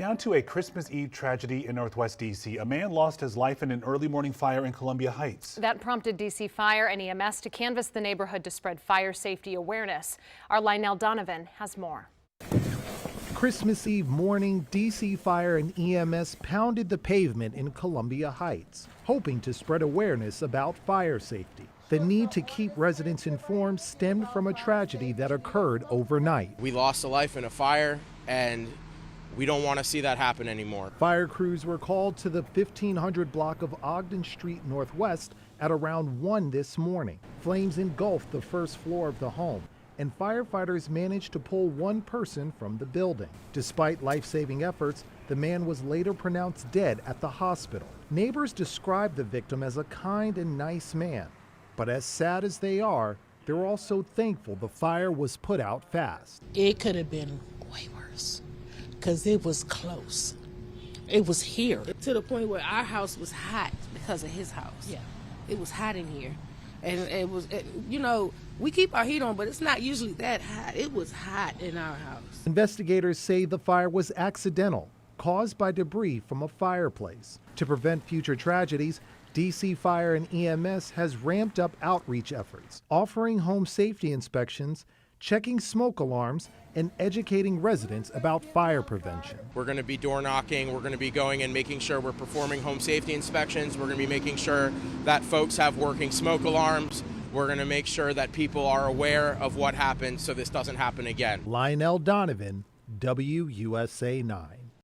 Down to a Christmas Eve tragedy in Northwest D.C. A man lost his life in an early morning fire in Columbia Heights. That prompted D.C. Fire and EMS to canvass the neighborhood to spread fire safety awareness. Our Lionel Donovan has more. Christmas Eve morning, D.C. Fire and EMS pounded the pavement in Columbia Heights, hoping to spread awareness about fire safety. The need to keep residents informed stemmed from a tragedy that occurred overnight. We lost a life in a fire, and we don't want to see that happen anymore. Fire crews were called to the 1500 block of Ogden Street Northwest at around 1 this morning. Flames engulfed the first floor of the home, and firefighters managed to pull one person from the building. Despite life-saving efforts, the man was later pronounced dead at the hospital. Neighbors described the victim as a kind and nice man, but as sad as they are, they're also thankful the fire was put out fast. It could have been way worse because it was close. It was here to the point where our house was hot because of his house. Yeah, it was hot in here. And we keep our heat on, but it's not usually that hot. It was hot in our house. Investigators say the fire was accidental, caused by debris from a fireplace. To prevent future tragedies, D.C. Fire and EMS has ramped up outreach efforts, offering home safety inspections, checking smoke alarms, and educating residents about fire prevention. We're going to be door knocking. We're going to be going and making sure we're performing home safety inspections. We're going to be making sure that folks have working smoke alarms. We're going to make sure that people are aware of what happened so this doesn't happen again. Lionel Donovan, WUSA 9.